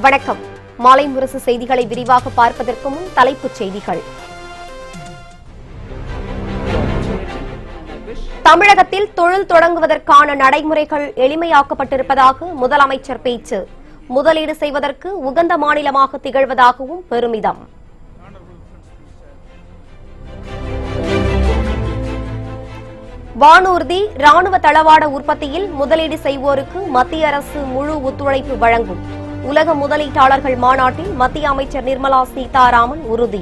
வணக்கம். மாலை முரசு செய்திகளை விரிவாக பார்ப்பதற்கு முன் தலைப்புச் செய்திகள். தமிழகத்தில் தொழில் தொடங்குவதற்கான நடைமுறைகள் எளிமையாக்கப்பட்டிருப்பதாக முதலமைச்சர் பேச்சு. முதலீடு செய்வதற்கு உகந்த மாநிலமாக திகழ்வதாகவும் பெருமிதம். வானூர்தி ராணுவ தளவாட உற்பத்தியில் முதலீடு செய்வோருக்கு மத்திய அரசு முழு ஒத்துழைப்பு வழங்கும். உலக முதலீட்டாளர்கள் மாநாட்டில் மத்திய அமைச்சர் நிர்மலா சீதாராமன் உறுதி.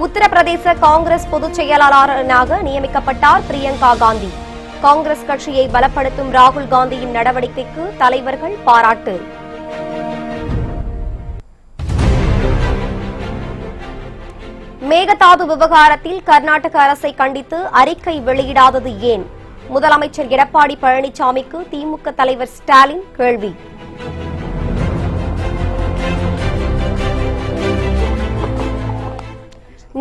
உத்தரப்பிரதேச காங்கிரஸ் பொதுச் செயலாளராக நியமிக்கப்பட்டார் பிரியங்கா காந்தி. காங்கிரஸ் கட்சியை பலப்படுத்தும் ராகுல் காந்தியின் நடவடிக்கைக்கு தலைவர்கள் பாராட்டு. மேகதாது விவகாரத்தில் கர்நாடக அரசை கண்டித்து அறிக்கை வெளியிடாதது ஏன்? முதலமைச்சர் எடப்பாடி பழனிசாமிக்கு திமுக தலைவர் ஸ்டாலின் கேள்வி.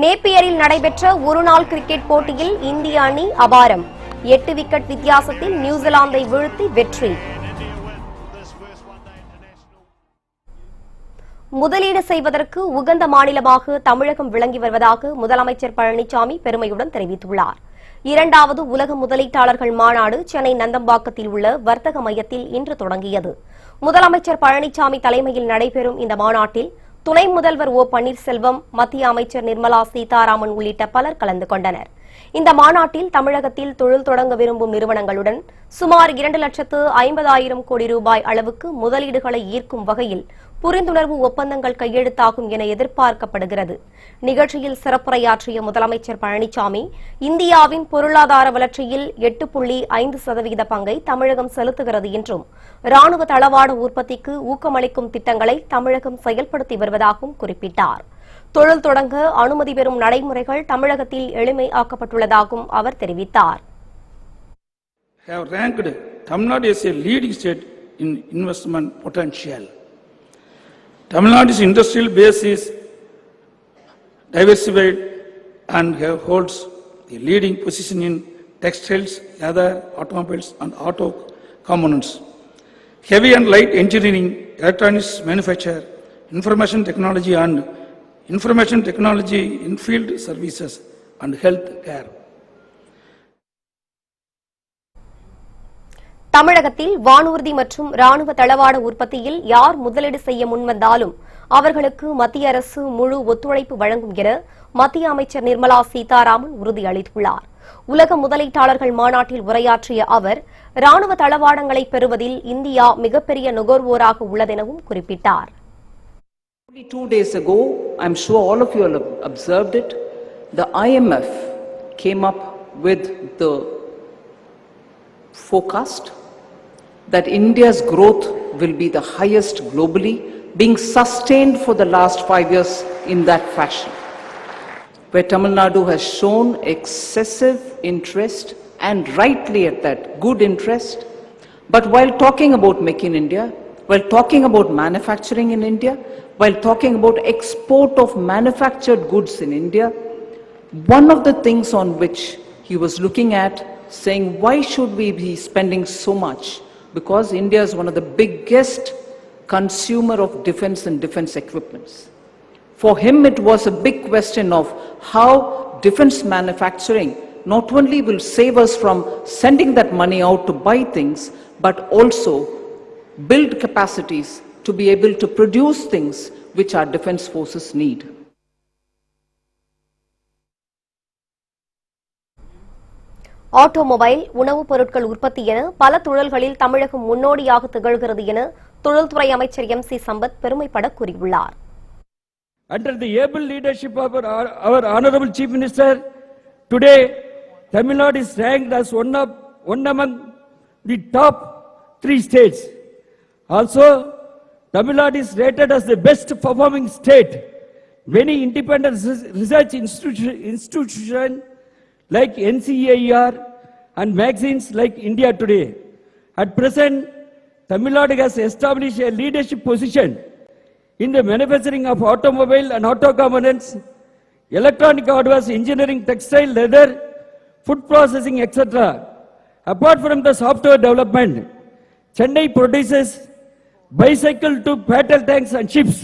நேப்பியரில் நடைபெற்ற ஒருநாள் கிரிக்கெட் போட்டியில் இந்திய அணி அபாரம். 8 விக்கெட் வித்தியாசத்தில் நியூசிலாந்தை வீழ்த்தி வெற்றி. முதலீடு செய்வதற்கு உகந்த மாநிலமாக தமிழகம் விளங்கி வருவதாக முதலமைச்சர் பழனிசாமி பெருமையுடன் தெரிவித்துள்ளார். 2வது உலக முதலீட்டாளர்கள் மாநாடு சென்னை நந்தம்பாக்கத்தில் உள்ள வர்த்தக மையத்தில் இன்று தொடங்கியது. முதலமைச்சர் பழனிசாமி தலைமையில் நடைபெறும் இந்த மாநாட்டில் துணை முதல்வர் ஓ பன்னீர்செல்வம், மத்திய அமைச்சர் நிர்மலா சீதாராமன் உள்ளிட்ட பலர் கலந்து கொண்டனர். இந்த மாநாட்டில் தமிழகத்தில் தொழில் தொடங்க விரும்பும் நிறுவனங்களுடன் சுமார் 2,50,000 கோடி ரூபாய் அளவுக்கு முதலீடுகளை ஈர்க்கும் வகையில் புரிந்துணர்வு ஒப்பந்தங்கள் கையெழுத்தாகும் என எதிர்பார்க்கப்படுகிறது. நிகழ்ச்சியில் சிறப்புரையாற்றிய முதலமைச்சர் பழனிசாமி, இந்தியாவின் பொருளாதார வளர்ச்சியில் 8.5% பங்கை தமிழகம் செலுத்துகிறது என்றும், ராணுவ தளவாட உற்பத்திக்கு ஊக்கமளிக்கும் திட்டங்களை தமிழகம் செயல்படுத்தி வருவதாகவும் குறிப்பிட்டார். தொழில் தொடங்க அனுமதி பெறும் நடைமுறைகள் தமிழகத்தில் எளிமையாக்கப்பட்டுள்ளதாகவும் அவர் தெரிவித்தார். Tamil Nadu's industrial base is diversified and holds the leading position in textiles, leather, automobiles and auto components, heavy and light engineering, electronics manufacture, information technology in field services and health care. தமிழகத்தில் வானூர்தி மற்றும் ராணுவ தளவாட உற்பத்தியில் யார் முதலீடு செய்ய முன்வந்தாலும் அவர்களுக்கு மத்திய அரசு முழு ஒத்துழைப்பு வழங்கும் என மத்திய அமைச்சர் நிர்மலா சீதாராமன் உறுதியளித்துள்ளார். உலக முதலீட்டாளர்கள் மாநாட்டில் உரையாற்றிய அவர், ராணுவ தளவாடங்களை பெறுவதில் இந்தியா மிகப்பெரிய நுகர்வோராக உள்ளதெனவும் குறிப்பிட்டார். 2 days ago, I'm sure all of you have observed it, the IMF came up with the forecast that India's growth will be the highest globally, being sustained for the last 5 years in that fashion, where Tamil Nadu has shown excessive interest, and rightly at that, good interest. But while talking about Make in India, while talking about manufacturing in India, while talking about export of manufactured goods in India, one of the things on which he was looking at, saying, why should we be spending so much? Because India is one of the biggest consumer of defense and defense equipments. For him, it was a big question of how defense manufacturing not only will save us from sending that money out to buy things, but also build capacities to be able to produce things which our defense forces need. Automobile, உணவுப் பொருட்கள் உற்பத்தி என பல தொழில்களில் தமிழகம் முன்னோடியாக திகழ்கிறது என தொழில்துறை அமைச்சர் MC சம்பத் பெருமைப்பட கூறியுள்ளார். Under the able leadership of our Honorable Chief Minister, today Tamil Nadu is ranked as one among the top 3 states. Also, Tamil Nadu is rated as the best performing state. Many independent research institutions like NCEIR and magazines like India Today. At present, Tamil Nadu has established a leadership position in the manufacturing of automobile and auto components, electronic hardware, engineering, textile, leather, food processing, etc. Apart from the software development, Chennai produces bicycle to battle tanks and ships.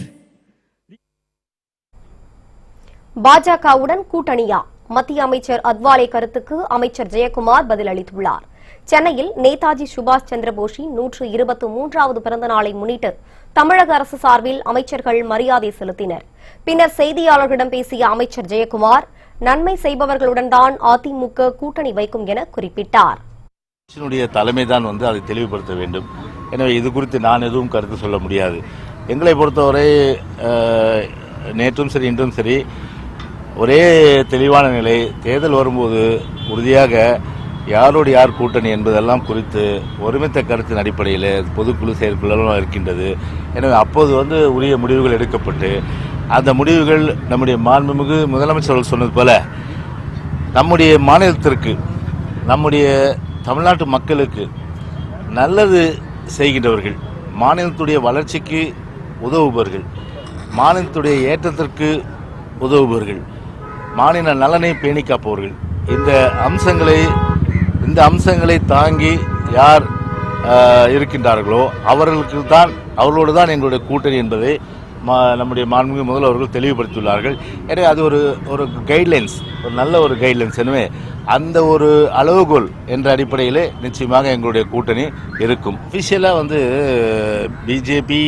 பாஜகவுடன் கூட்டணியா? மத்திய அமைச்சர் அத்வாலே கருத்துக்கு அமைச்சர் ஜெயக்குமார் பதிலளித்துள்ளார். சென்னையில் நேதாஜி சுபாஷ் சந்திரபோஸின் 123வது பிறந்த நாளை முன்னிட்டு தமிழக அரசு சார்பில் அமைச்சர்கள் மரியாதை செலுத்தினர். பின்னர் செய்தியாளர்களிடம் பேசிய அமைச்சர் ஜெயக்குமார், நன்மை செய்பவர்களுடன் தான் அதிமுக கூட்டணி வைக்கும் என குறிப்பிட்டார். தலைமைதான் அதை தெளிவுபடுத்த வேண்டும். எனவே இது குறித்து நான் எதுவும் கருத்து சொல்ல முடியாது. எங்களை பொறுத்தவரை நேற்றும் சரி இன்றும் சரி ஒரே தெளிவான நிலை. தேர்தல் வரும்போது உறுதியாக யாரோடு யார் கூட்டணி என்பதெல்லாம் குறித்து ஒருமித்த கருத்தின் அடிப்படையில் பொதுக்குழு செயற்குழுலாம் இருக்கின்றது. எனவே அப்போது உரிய முடிவுகள் எடுக்கப்பட்டு அந்த முடிவுகள் நம்முடைய மாண்புமிகு முதலமைச்சர்கள் சொன்னது போல நம்முடைய மாநிலத்திற்கு, நம்முடைய தமிழ்நாட்டு மக்களுக்கு நல்லது செய்கின்றவர்கள், மாநிலத்துடைய வளர்ச்சிக்கு உதவுபவர்கள், மாநிலத்துடைய ஏற்றத்திற்கு உதவுபவர்கள், மாநில நலனை பேணி காப்பவர்கள், இந்த அம்சங்களை தாங்கி யார் இருக்கின்றார்களோ அவர்களோடு தான் எங்களுடைய கூட்டணி என்பதை நம்முடைய மாண்புமிகு முதல்வர்கள் தெளிவுபடுத்தியுள்ளார்கள். எனவே அது ஒரு கைட்லைன்ஸ், ஒரு நல்ல ஒரு கைட்லைன்ஸ். எனவே அந்த ஒரு அளவுகோல் என்ற அடிப்படையிலே நிச்சயமாக எங்களுடைய கூட்டணி இருக்கும். அஃபிஷியலாக பிஜேபி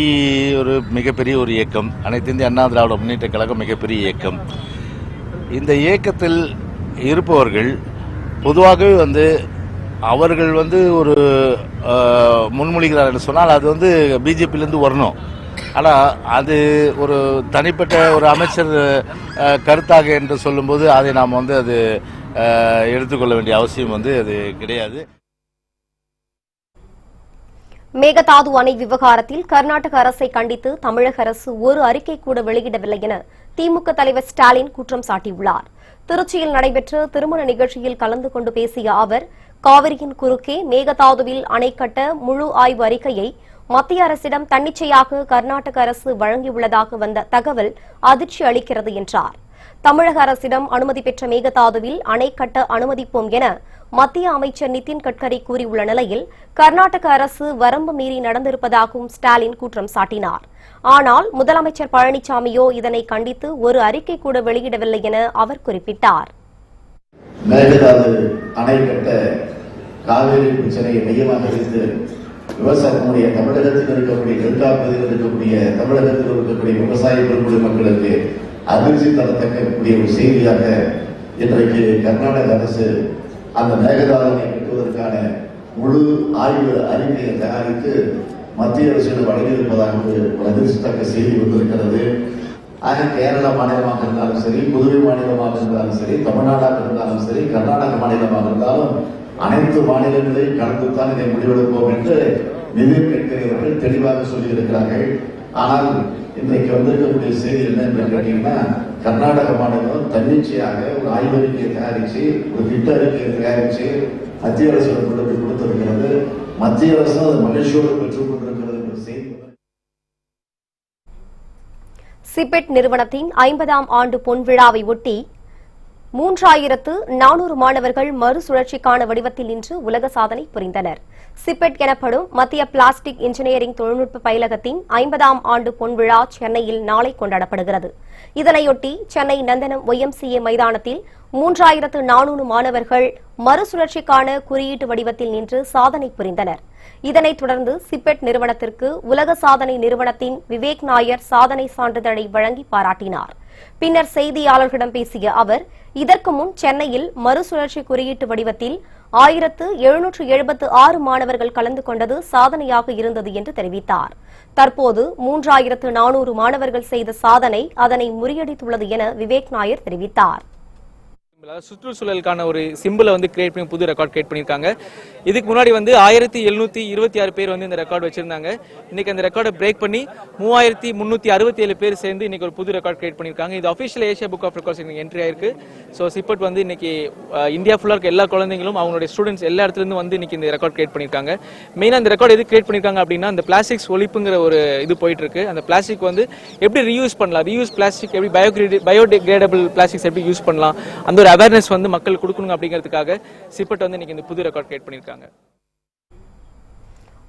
ஒரு மிகப்பெரிய ஒரு இயக்கம், அனைத்து இந்திய அண்ணா திராவிட முன்னேற்ற கழகம் மிகப்பெரிய இயக்கம். இந்த இயக்கத்தில் இருப்பவர்கள் பொதுவாகவே அவர்கள் ஒரு முன்மொழிகிறார் என்று சொன்னால் அது பிஜேபியிலிருந்து வரணும். ஆனால் அது ஒரு தனிப்பட்ட ஒரு அமைச்சர் கருத்தாக என்று சொல்லும்போது அதை நாம் அது எடுத்துக்கொள்ள வேண்டிய அவசியம் அது கிடையாது. மேகதாது அணை விவகாரத்தில் கர்நாடக அரசை கண்டித்து தமிழக அரசு ஒரு அறிக்கை கூட வெளியிடவில்லை என திமுக தலைவர் ஸ்டாலின் குற்றம் சாட்டியுள்ளார். திருச்சியில் நடைபெற்ற திருமண நிகழ்ச்சியில் கலந்து கொண்டு பேசிய அவர், காவிரியின் குறுக்கே மேகதாதுவில் அணை கட்ட முழு ஆய்வு அறிக்கையை மத்திய அரசிடம் தன்னிச்சையாக கர்நாடக அரசு வழங்கியுள்ளதாக வந்த தகவல் அதிர்ச்சி அளிக்கிறது என்றார். தமிழக அரசிடம் அனுமதி பெற்ற மேகதாதுவில் அணை கட்ட அனுமதிப்போம் என மத்திய அமைச்சர் நிதின் கட்கரி கூறியுள்ள நிலையில் கர்நாடக அரசு வரம்பு மீறி நடந்திருப்பதாகவும் ஸ்டாலின் குற்றம் சாட்டினார். ஆனால் முதலமைச்சர் பழனிசாமியோ இதனை கண்டித்து ஒரு அறிக்கை கூட வெளியிடவில்லை என அவர் குறிப்பிட்டார். மேகதாது அணை கட்ட காவிரி பிரச்சனையை மையமாக வைத்து விவசாயிகளுடைய தமிழகத்தில் இருக்கக்கூடிய டெல்டா பகுதியில் இருக்கக்கூடிய தமிழகத்தில் இருக்கக்கூடிய விவசாய பெருங்குடி மக்களுக்கு அதிர்ச்சி தரத்தக்கக்கூடிய ஒரு செய்தியாக இன்றைக்கு கர்நாடக அரசு அந்த மேகதாது அணை கட்டுவதற்கான முழு ஆய்வு அறிக்கையை தயாரித்து மத்திய அரசிடம் வழங்கியிருப்பதாக ஒரு அதிர்ச்சித்தக்க செய்தி வந்திருக்கிறது. ஆக கேரள மாநிலமாக இருந்தாலும் சரி, புதுவை மாநிலமாக இருந்தாலும் சரி, தமிழ்நாடாக இருந்தாலும் சரி, கர்நாடக மாநிலமாக இருந்தாலும் அனைத்து மாநிலங்களையும் கலந்துத்தான் இதை முடிவெடுப்போம் என்று நிதின் கட்கரி அவர்கள் தெளிவாக சொல்லியிருக்கிறார்கள். ஆனால் இன்றைக்கு வந்திருக்கக்கூடிய செய்தி என்ன என்று கேட்டீங்கன்னா, கர்நாடக மாநிலம் தன்னிச்சையாக ஒரு ஆய்வறிக்கையை தயாரித்து ஒரு திட்ட அறிக்கையை தயாரித்து மத்திய அரசு கொடுத்திருக்கிறது. மத்திய அரசு அது மகிழ்ச்சியோடு பெற்றுக் கொண்டிருக்கிறது என்ற செய்தி. சிபெட் நிறுவனத்தின் 50ஆம் ஆண்டு பொன்விழாவை ஒட்டி 3400 மாணவர்கள் மறுசுழற்சிக்கான வடிவத்தில் இன்று உலக சாதனை புரிந்தனர். சிபெட் எனப்படும் மத்திய பிளாஸ்டிக் இன்ஜினியரிங் தொழில்நுட்ப பயிலகத்தின் 50ஆம் ஆண்டு பொன்விழா சென்னையில் நாளை கொண்டாடப்படுகிறது. இதனையொட்டி சென்னை நந்தனம் YMCA மைதானத்தில் 3400 மாணவர்கள் மறுசுழற்சிக்கான குறியீட்டு வடிவத்தில் நின்று சாதனை புரிந்தனர். இதனைத் தொடர்ந்து சிபெட் நிறுவனத்திற்கு உலக சாதனை நிறுவனத்தின் விவேக் நாயர் சாதனை சான்றிதழை வழங்கி பாராட்டினார். பின்னர் செய்தியாளர்களிடம் பேசிய அவர், இதற்கு முன் சென்னையில் மறுசுழற்சி குறியீட்டு வடிவத்தில் 1776 மாணவர்கள் கலந்து கொண்டது சாதனையாக இருந்தது என்று தெரிவித்தார். தற்போது 3400 மாணவர்கள் செய்த சாதனை அதனை முறியடித்துள்ளது என விவேக் நாயர் தெரிவித்தார். சுற்றுச்சூழலுக்கான ஒரு சிம்பிளை கிரியேட் பண்ணி புது ரெக்கார்ட் கிரியேட் பண்ணியிருக்காங்க. இதுக்கு முன்னாடி 1726 பேர் இந்த ரெக்கார்டு வச்சிருந்தாங்க. இன்னைக்கு அந்த ரெக்கார்டை பிரேக் பண்ணி 3367 பேர் சேர்ந்து இன்னைக்கு ஒரு புது ரெக்கார்ட் கிரியேட் பண்ணியிருக்காங்க. இது official Asia book of records entry ஆயிருக்கு. ஸோ சிப்பட் இன்னைக்கு இந்தியா ஃபுல்லாக இருக்க எல்லா குழந்தைங்களும் அவங்களுடைய ஸ்டூடெண்ட்ஸ் எல்லா இடத்துலேருந்து இன்னைக்கு இந்த ரெக்கார்ட் கிரியேட் பண்ணியிருக்காங்க. மெயினாக இந்த ரெக்கார்டு எது கிரியேட் பண்ணியிருக்காங்க அப்படின்னா, அந்த பிளாஸ்டிக்ஸ் ஒழிப்புங்கிற ஒரு இது போயிட்டு இருக்கு. அந்த பிளாஸ்டிக் எப்படி ரீயூஸ் பண்ணலாம், ரீயூஸ் பிளாஸ்டிக் எப்படி பயோடிகிரேடபிள் பிளாஸ்டிக்ஸ் எப்படி யூஸ் பண்ணலாம், அந்த ஒரு அவேர்னஸ் வந்து மக்கள் கொடுக்கணும் அப்படிங்கிறதுக்காக சிப்பட் வந்து இன்னைக்கு இந்த புது ரெக்கார்ட் கிரியேட் பண்ணியிருக்காங்க.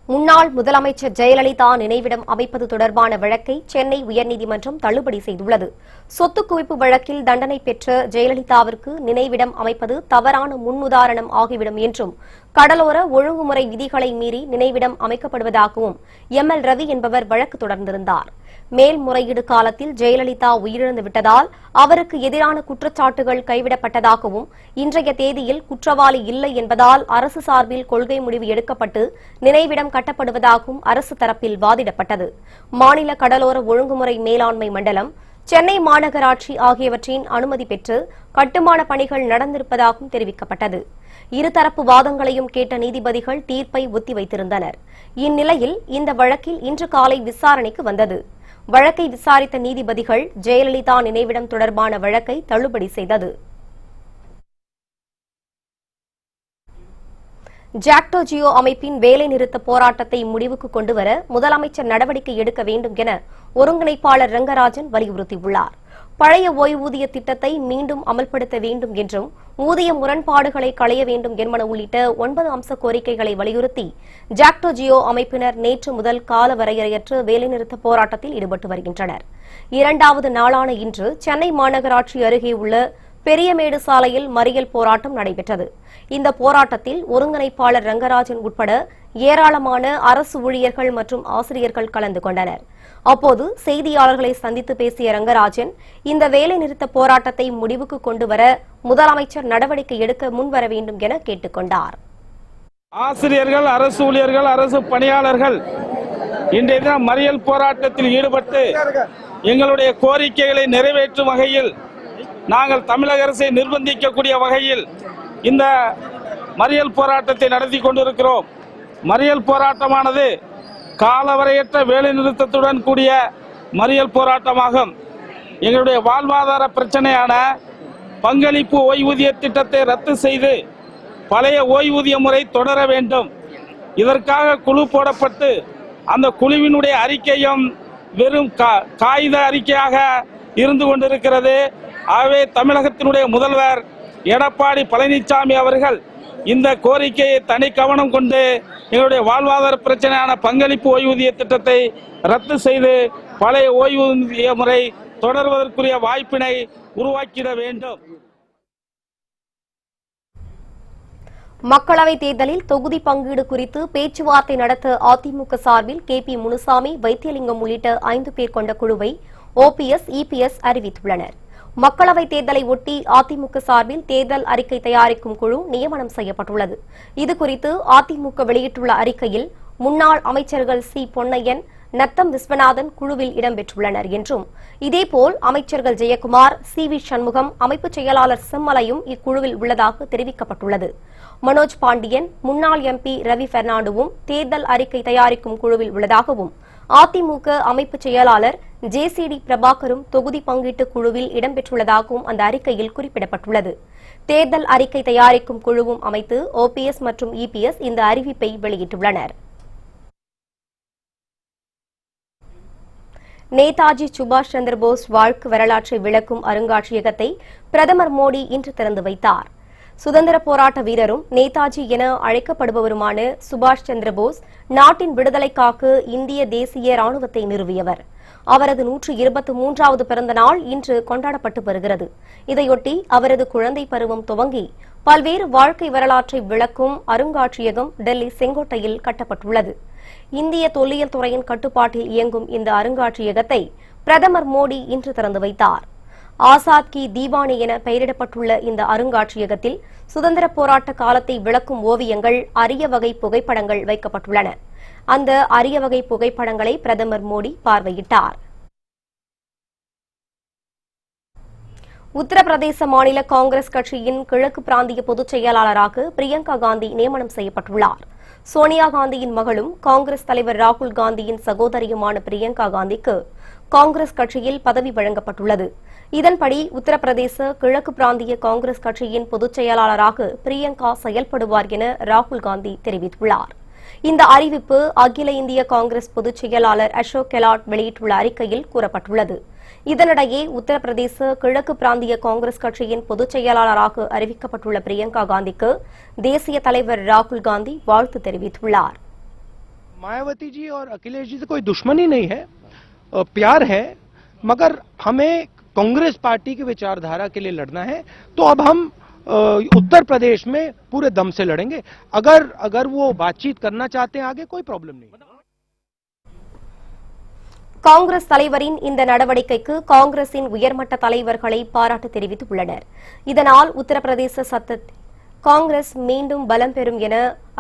முன்னாள் முதலமைச்சர் ஜெயலலிதா நினைவிடம் அமைப்பது தொடர்பான வழக்கை சென்னை உயர்நீதிமன்றம் தள்ளுபடி செய்துள்ளது. சொத்து குவிப்பு வழக்கில் தண்டனை பெற்ற ஜெயலலிதாவிற்கு நினைவிடம் அமைப்பது தவறான முன்னுதாரணம் ஆகிவிடும் என்றும், கடலோர ஒழுங்குமுறை விதிகளை மீறி நினைவிடம் அமைக்கப்படுவதாகவும் எம்எல் ரவி என்பவர் வழக்கு தொடர்ந்திருந்தார். மேல்முறையீடு காலத்தில் ஜெயலலிதா உயிரிழந்து விட்டதால் அவருக்கு எதிரான குற்றச்சாட்டுகள் கைவிடப்பட்டதாகவும், இன்றைய தேதியில் குற்றவாளி இல்லை என்பதால் அரசு சார்பில் கொள்கை முடிவு எடுக்கப்பட்டு நினைவிடம் கட்டப்படுவதாகவும் அரசு தரப்பில் வாதிடப்பட்டது. மாநில கடலோர ஒழுங்குமுறை மேலாண்மை மண்டலம், சென்னை மாநகராட்சி ஆகியவற்றின் அனுமதி பெற்று கட்டுமான பணிகள் நடந்திருப்பதாகவும் தெரிவிக்கப்பட்டது. இருதரப்பு வாதங்களையும் கேட்ட நீதிபதிகள் தீர்ப்பை ஒத்திவைத்திருந்தனர். இந்நிலையில் இந்த வழக்கில் இன்று காலை விசாரணைக்கு வந்தது. வழக்கை விசாரித்த நீதிபதிகள் ஜெயலலிதா நினைவிடம் தொடர்பான வழக்கை தள்ளுபடி செய்தது. ஜாக்டோ ஜியோ அமைப்பின் வேலைநிறுத்த போராட்டத்தை முடிவுக்கு கொண்டுவர முதலமைச்சர் நடவடிக்கை எடுக்க வேண்டும் என ஒருங்கிணைப்பாளர் ரங்கராஜன் வலியுறுத்தியுள்ளார். பழைய ஓய்வூதிய திட்டத்தை மீண்டும் அமல்படுத்த வேண்டும் என்றும், ஊதிய முரண்பாடுகளை களைய வேண்டும் என்பன உள்ளிட்ட 9 அம்ச கோரிக்கைகளை வலியுறுத்தி ஜாக்டோ ஜியோ அமைப்பினர் நேற்று முதல் காலவரையறையற்ற வேலைநிறுத்த போராட்டத்தில் ஈடுபட்டு வருகின்றனர். 2வது நாளான இன்று சென்னை மாநகராட்சி அருகே உள்ள பெரியமேடு சாலையில் மறியல் போராட்டம் நடைபெற்றது. இந்த போராட்டத்தில் ஒருங்கிணைப்பாளர் ரங்கராஜன் உட்பட ஏராளமான அரசு ஊழியர்கள் மற்றும் ஆசிரியர்கள் கலந்து கொண்டனர். அப்போது செய்தியாளர்களை சந்தித்து பேசிய ரங்கராஜன், இந்த வேலைநிறுத்த போராட்டத்தை முடிவுக்கு கொண்டுவர முதலமைச்சர் நடவடிக்கை எடுக்க முன்வர வேண்டும் என கேட்டுக் கொண்டார். ஆசிரியர்கள், அரசு ஊழியர்கள், அரசு பணியாளர்கள் இன்றைய தினம் மறியல் போராட்டத்தில் ஈடுபட்டு எங்களுடைய கோரிக்கைகளை நிறைவேற்றும் வகையில், நாங்கள் தமிழக அரசை நிர்பந்திக்கக்கூடிய வகையில் இந்த மறியல் போராட்டத்தை நடத்தி கொண்டிருக்கிறோம். மறியல் போராட்டமானது காலவரையற்ற வேலைநிறுத்தத்துடன் கூடிய மறியல் போராட்டமாகும். எங்களுடைய வாழ்வாதார பிரச்சனையான பங்களிப்பு ஓய்வூதிய திட்டத்தை ரத்து செய்து பழைய ஓய்வூதிய முறை தொடர வேண்டும். இதற்காக குழு போடப்பட்டு அந்த குழுவினுடைய அறிக்கையும் வெறும் காகித அறிக்கையாக இருந்து கொண்டிருக்கிறது. ஆகவே தமிழகத்தினுடைய முதல்வர் எடப்பாடி பழனிசாமி அவர்கள் இந்த கோரிக்கையை தனி கவனம் கொண்டு எங்களுடைய வாழ்வாதார பிரச்சனையான பங்களிப்பு ஓய்வூதிய திட்டத்தை ரத்து செய்து பழைய ஓய்வூதிய முறை தொடர்வதற்குரிய வாய்ப்பினை உருவாக்கிட வேண்டும். மக்களவைத் தேர்தலில் தொகுதி பங்கீடு குறித்து பேச்சுவார்த்தை நடத்த அதிமுக சார்பில் KP முனுசாமி, வைத்தியலிங்கம் உள்ளிட்ட 5 பேர் கொண்ட குழுவை OPS, EPS அறிவித்துள்ளனர். மக்களவைத் தேர்தலை ஒட்டி அதிமுக சார்பில் தேர்தல் அறிக்கை தயாரிக்கும் குழு நியமனம் செய்யப்பட்டுள்ளது. இதுகுறித்து அதிமுக வெளியிட்டுள்ள அறிக்கையில், முன்னாள் அமைச்சர்கள் C. பொன்னையன், நத்தம் விஸ்வநாதன் குழுவில் இடம்பெற்றுள்ளனர் என்றும், இதேபோல் அமைச்சர்கள் ஜெயக்குமார், CV சண்முகம், அமைப்பு செயலாளர் செம்மலையும் இக்குழுவில் உள்ளதாக தெரிவிக்கப்பட்டுள்ளது. மனோஜ் பாண்டியன், முன்னாள் MP ரவி பெர்னாண்டுவும் தேர்தல் அறிக்கை தயாரிக்கும் குழுவில் உள்ளதாகவும், அதிமுக அமைப்பு செயலாளர் JCD பிரபாகரும் தொகுதி பங்கீட்டு குழுவில் இடம்பெற்றுள்ளதாகவும் அந்த அறிக்கையில் குறிப்பிடப்பட்டுள்ளது. தேர்தல் அறிக்கை தயாரிக்கும் குழுவும் அமைத்து OPS மற்றும் EPS இந்த அறிவிப்பை வெளியிட்டுள்ளனர். நேதாஜி சுபாஷ் சந்திரபோஸ் வாழ்க்கை வரலாற்றை விளக்கும் அருங்காட்சியகத்தை பிரதமர் மோடி இன்று திறந்து வைத்தார். சுதந்திர போராட்ட வீரரும் நேதாஜி என அழைக்கப்படுபவருமான சுபாஷ் சந்திரபோஸ் நாட்டின் விடுதலைக்காக இந்திய தேசிய ராணுவத்தை நிறுவியவர். அவரது 123வது பிறந்த நாள் இன்று கொண்டாடப்பட்டு வருகிறது. இதையொட்டி அவரது குழந்தை பருவம் துவங்கி பல்வேறு வாழ்க்கை வரலாற்றை விளக்கும் அருங்காட்சியகம் டெல்லி செங்கோட்டையில் கட்டப்பட்டுள்ளது. இந்திய தொல்லியல் துறையின் கட்டுப்பாட்டில் இயங்கும் இந்த அருங்காட்சியகத்தை பிரதமர் மோடி இன்று திறந்து வைத்தார். ஆசாத் கி தீவானி என பெயரிடப்பட்டுள்ள இந்த அருங்காட்சியகத்தில் சுதந்திர போராட்ட காலத்தை விளக்கும் ஓவியங்கள், அரிய வகை புகைப்படங்கள் வைக்கப்பட்டுள்ளன. அந்த அரிய வகை புகைப்படங்களை பிரதமர் மோடி பார்வையிட்டார். உத்தரப்பிரதேச மாநில காங்கிரஸ் கட்சியின் கிழக்கு பிராந்திய பொதுச் செயலாளராக பிரியங்கா காந்தி நியமனம் செய்யப்பட்டுள்ளார். சோனியா காந்தியின் மகளும் காங்கிரஸ் தலைவர் ராகுல் காந்தியின் சகோதரியுமான பிரியங்கா காந்திக்கு காங்கிரஸ் கட்சியில் பதவி வழங்கப்பட்டுள்ளது. இதன்படி உத்தரப்பிரதேச கிழக்கு பிராந்திய காங்கிரஸ் கட்சியின் பொதுச் செயலாளராக பிரியங்கா செயல்படுவார் என ராகுல் காந்தி தெரிவித்துள்ளார். இந்த அறிவிப்பு அகில இந்திய காங்கிரஸ் பொதுச் செயலாளர் அசோக் கெலாட் வெளியிட்டுள்ள அறிக்கையில் கூறப்பட்டுள்ளது. இதனிடையே உத்தரப்பிரதேச கிழக்கு பிராந்திய காங்கிரஸ் கட்சியின் பொதுச் செயலாளராக அறிவிக்கப்பட்டுள்ள பிரியங்கா காந்திக்கு தேசிய தலைவர் ராகுல் காந்தி வாழ்த்து தெரிவித்துள்ளார். मायावती जी और अखिलेश जी से कोई दुश्मनी नहीं है, प्यार है, मगर हमें कांग्रेस पार्टी की विचारधारा के लिए लड़ना है, तो अब हम उत्तर प्रदेश में पूरे दम से लड़ेंगे. अगर वो बातचीत करना चाहते हैं आगे, कोई प्रॉब्लम नहीं. காங்கிரஸ் தலைவரின் இந்த நடவடிக்கைக்கு காங்கிரசின் உயர்மட்ட தலைவர்களை பாராட்டு தெரிவித்துள்ளனர். இதனால் உத்தரப்பிரதேச சட்டத்தில் காங்கிரஸ் மீண்டும் பலம் பெறும் என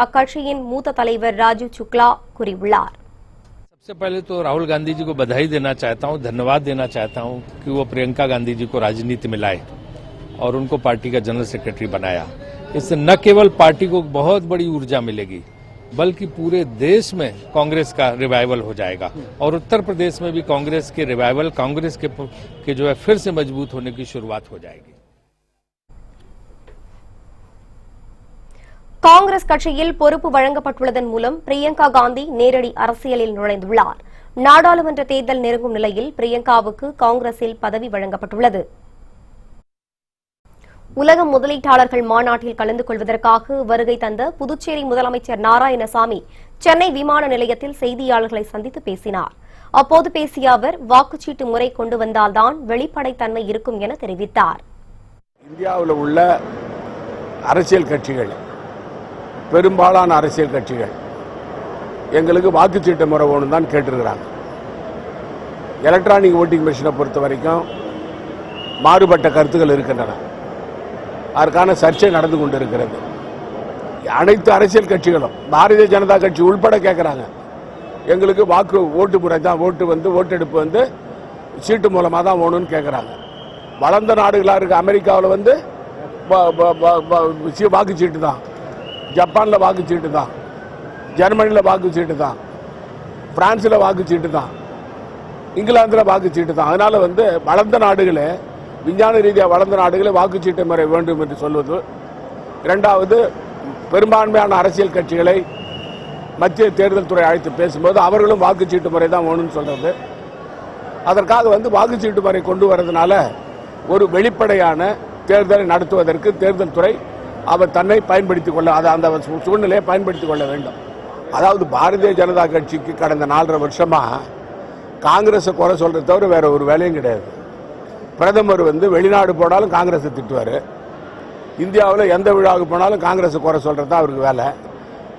அக்கட்சியின் மூத்த தலைவர் ராஜீவ் சுக்லா கூறியுள்ளார். सबसे पहले तो राहुल गांधी जी को बधाई देना चाहता हूं, धन्यवाद देना चाहता हूं कि वो प्रियंका गांधी जी को राजनीति में लाए और उनको पार्टी का जनरल सेक्रेटरी बनाया. इससे न केवल पार्टी को बहुत बड़ी ऊर्जा मिलेगी, बल्कि पूरे देश में कांग्रेस का रिवाइवल हो जाएगा और उत्तर प्रदेश में भी कांग्रेस के रिवाइवल, कांग्रेस के जो है फिर से मजबूत होने की शुरुआत हो जाएगी. காங்கிரஸ் கட்சியில் பொறுப்பு வழங்கப்பட்டுள்ளதன் மூலம் பிரியங்கா காந்தி நேரடி அரசியலில் நுழைந்துள்ளார். நாடாளுமன்ற தேர்தல் நெருங்கும் நிலையில் பிரியங்காவுக்கு காங்கிரஸில் பதவி வழங்கப்பட்டுள்ளது. உலக முதலீட்டாளர்கள் மாநாட்டில் கலந்து கொள்வதற்காக வருகை தந்த புதுச்சேரி முதலமைச்சர் நாராயணசாமி சென்னை விமான நிலையத்தில் செய்தியாளர்களை சந்தித்து பேசினார். அப்போது பேசிய அவர் வாக்குச்சீட்டு முறை கொண்டு வந்தால்தான் வெளிப்படைத்தன்மை இருக்கும் என தெரிவித்தார். இந்தியாவில் உள்ள அரசியல் கட்சிகள், பெரும்பாலான அரசியல் கட்சிகள் எங்களுக்கு வாக்குச்சீட்டு முறை வேணும் தான் கேட்டிருக்கிறாங்க. எலக்ட்ரானிக் ஓட்டிங் மிஷினை பொறுத்த வரைக்கும் மாறுபட்ட கருத்துக்கள் இருக்கின்றன. அதற்கான சர்ச்சை நடந்து கொண்டிருக்கிறது. அனைத்து அரசியல் கட்சிகளும் பாரதிய ஜனதா கட்சி உள்பட கேட்கிறாங்க, எங்களுக்கு ஓட்டு முறை தான், ஓட்டெடுப்பு சீட்டு மூலமாக தான் வேணும்னு கேட்குறாங்க. வளர்ந்த நாடுகளாக இருக்க அமெரிக்காவில் வாக்குச்சீட்டு தான், ஜப்பானில் வாக்குச்சீட்டு தான், ஜெர்மனியில் வாக்குச்சீட்டு தான், பிரான்ஸில் வாக்குச்சீட்டு தான், இங்கிலாந்தில் வாக்குச்சீட்டு தான். அதனால வளர்ந்த நாடுகளே, விஞ்ஞான ரீதியாக வளர்ந்த நாடுகளே வாக்குச்சீட்டு முறை வேண்டும் என்று சொல்வது. இரண்டாவது, பெரும்பான்மையான அரசியல் கட்சிகளை மத்திய தேர்தல் துறை அழைத்து பேசும்போது அவர்களும் வாக்குச்சீட்டு முறை தான் வேணும்னு சொல்றது. அதற்காக வாக்குச்சீட்டு முறை கொண்டு வரதுனால ஒரு வெளிப்படையான தேர்தலை நடத்துவதற்கு தேர்தல் துறை அவர் தன்னை பயன்படுத்திக் கொள்ள, அந்த சூழ்நிலையை பயன்படுத்திக் கொள்ள வேண்டும். அதாவது பாரதிய ஜனதா கட்சிக்கு கடந்த 4.5 வருஷமா காங்கிரஸை குறை சொல்றதை தவிர வேற ஒரு வேலையும் கிடையாது. பிரதமர் வெளிநாடு போனாலும் காங்கிரஸை திட்டுவார், இந்தியாவில் எந்த விழாவுக்கு போனாலும் காங்கிரஸை குறை சொல்றது தான் அவருக்கு வேலை.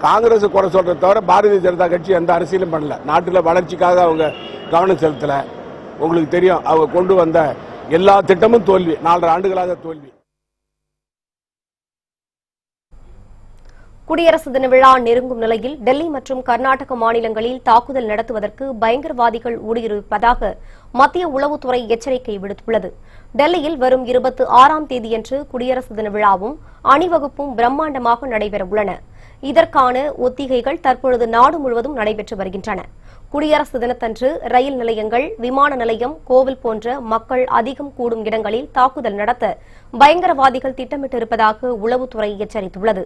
காங்கிரஸை குறை சொல்றதை தவிர பாரதிய ஜனதா கட்சி எந்த அரசியலும் பண்ணல. நாட்டில் வளர்ச்சிக்காக அவங்க கவனம் செலுத்தல. உங்களுக்கு தெரியும், அவங்க கொண்டு வந்த எல்லா திட்டமும் தோல்வி, 4.5 ஆண்டுகளாக தோல்வி. குடியரசு தின விழா நெருங்கும் நிலையில் டெல்லி மற்றும் கர்நாடக மாநிலங்களில் தாக்குதல் நடத்துவதற்கு பயங்கரவாதிகள் ஊடுருவிப்பதாக மத்திய உளவுத்துறை எச்சரிக்கை விடுத்துள்ளது. டெல்லியில் வரும் 26ஆம் தேதியன்று குடியரசு தின விழாவும் அணிவகுப்பும் பிரம்மாண்டமாக நடைபெறவுள்ளன. இதற்கான ஒத்திகைகள் தற்பொழுது நாடு முழுவதும் நடைபெற்று வருகின்றன. குடியரசு தினத்தன்று ரயில் நிலையங்கள், விமான நிலையம், கோவில் போன்ற மக்கள் அதிகம் கூடும் இடங்களில் தாக்குதல் நடத்த பயங்கரவாதிகள் திட்டமிட்டிருப்பதாக உளவுத்துறை எச்சரித்துள்ளது.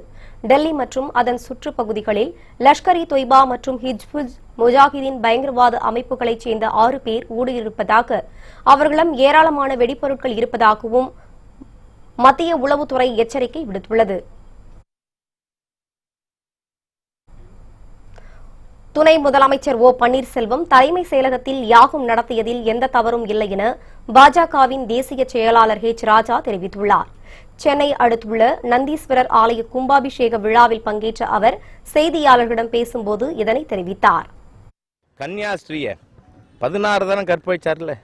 டெல்லி மற்றும் அதன் சுற்றுப்பகுதிகளில் லஷ்கர்-இ தொய்பா மற்றும் ஹிஜ்புல் முஜாஹிதீன் பயங்கரவாத அமைப்புகளைச் சேர்ந்த 6 பேர் ஊடுருவியிருப்பதாக, அவர்களிடம் ஏராளமான வெடிப்பொருட்கள் இருப்பதாகவும் மத்திய உளவுத்துறை எச்சரிக்கை விடுத்துள்ளது. துணை முதலமைச்சர் ஓ பன்னீர்செல்வம் தலைமை செயலகத்தில் யாகம் நடத்தியதில் எந்த தவறும் இல்லை என பாஜகவின் தேசிய செயலாளர் ஹெச் ராஜா தெரிவித்துள்ளார். சென்னை அடுத்துள்ள நந்தீஸ்வரர் ஆலய கும்பாபிஷேக விழாவில் பங்கேற்ற அவர் செய்தியாளர்களிடம் பேசும்போது இதனை தெரிவித்தார். கன்னியாஸ்திரிய 16 தரம் கற்பழிச்சார்ல,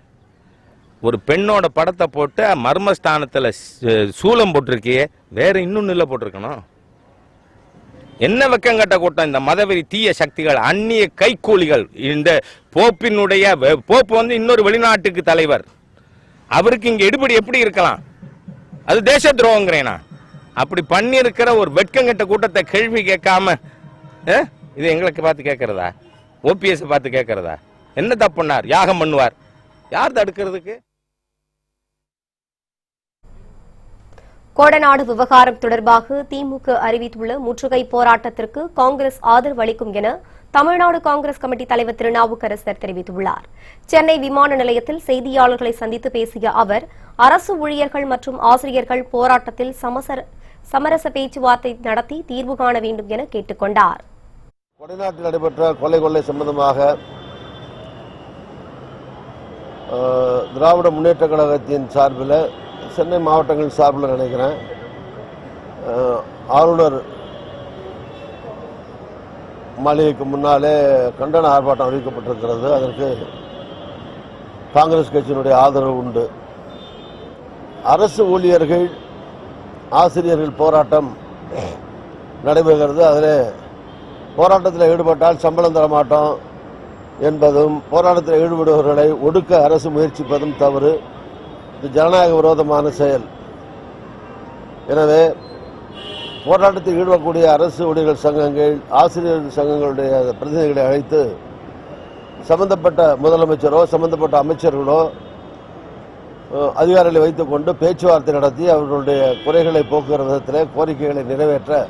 ஒரு பெண்ணோட படத்தை போட்டு மர்மஸ்தானத்தில் சூலம் போட்டிருக்கியே, வேற இன்னும் நில போட்டிருக்கணும். என்ன வெக்கங்கட்ட கூட்டம் இந்த மதவெறி தீய சக்திகள், அந்நிய கைக்கூலிகள். இந்த போப்பினுடைய போப்பு இன்னொரு வெளிநாட்டுக்கு தலைவர், அவருக்கு இங்க எடுபடி எப்படி இருக்கலாம்? அது தேச துரோகங்கிறேனா? அப்படி பண்ணி இருக்கிற ஒரு வெட்கங்கட்ட கூட்டத்தை கேள்வி கேட்காம இது எங்களுக்கு பார்த்து கேட்கறதா? ஓபிஎஸ் பார்த்து கேட்கறதா? என்ன தப்புனார்? யாகம் பண்ணுவார், யார் தடுக்கிறதுக்கு? கோடநாடு விவகாரம் தொடர்பாக திமுக அறிவித்துள்ள முற்றுகை போராட்டத்திற்கு காங்கிரஸ் ஆதரவு அளிக்கும் என தமிழ்நாடு காங்கிரஸ் கமிட்டி தலைவர் திருநாவுக்கரசர் தெரிவித்துள்ளார். சென்னை விமான நிலையத்தில் செய்தியாளர்களை சந்தித்து பேசிய அவர், அரசு ஊழியர்கள் மற்றும் ஆசிரியர்கள் போராட்டத்தில் சமரச பேச்சுவார்த்தை நடத்தி தீர்வு காண வேண்டும் என கேட்டுக் கொண்டார். கொடைநாட்டில் நடைபெற்ற கொள்ளை சம்பந்தமாக திராவிட முன்னேற்ற கழகத்தின் சார்பில், சென்னை மாவட்டங்களின் சார்பில் நினைக்கிறேன், ஆளுநர் மாளிகைக்கு முன்னாலே கண்டன ஆர்ப்பாட்டம் அறிவிக்கப்பட்டிருக்கிறது. அதற்கு காங்கிரஸ் கட்சியினுடைய ஆதரவு உண்டு. அரசு ஊழியர்கள் ஆசிரியர்கள் போராட்டம் நடைபெறுகிறது. அதில் போராட்டத்தில் ஈடுபட்டால் சம்பளம் தரமாட்டோம் என்பதும், போராட்டத்தில் ஈடுபடுபவர்களை ஒடுக்க அரசு முயற்சிப்பதும் தவறு. இது ஜனநாயக விரோதமான செயல். எனவே போராட்டத்தில் ஈடுபடக்கூடிய அரசு ஊழியர்கள் சங்கங்கள், ஆசிரியர்கள் சங்கங்களுடைய பிரதிநிதிகளை அழைத்து சம்பந்தப்பட்ட முதலமைச்சரோ சம்பந்தப்பட்ட அமைச்சர்களோ அதிகாரிகளை வைத்துக் கொண்டு பேச்சுவார்த்தை நடத்தி அவர்களுடைய குறைகளை போக்குகிற விதத்தில் கோரிக்கைகளை நிறைவேற்ற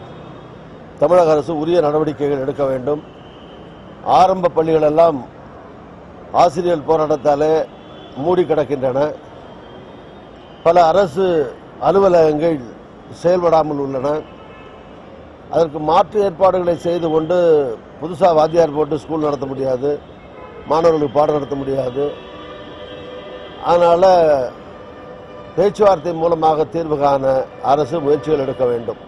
தமிழக அரசு உரிய நடவடிக்கைகள் எடுக்க வேண்டும். ஆரம்ப பள்ளிகளெல்லாம் ஆசிரியர் போராட்டத்தாலே மூடி கிடக்கின்றன. பல அரசு அலுவலகங்கள் செயல்படாமல் உள்ளன. அதற்கு மாற்று ஏற்பாடுகளை செய்து கொண்டு புதுசாக வாத்தியார் போட்டு ஸ்கூல் நடத்த முடியாது, மாணவர்களுக்கு பாடம் நடத்த முடியாது. அதனால் பேச்சுவார்த்தை மூலமாக தீர்வு காண அரசு முயற்சிகள் எடுக்க வேண்டும்.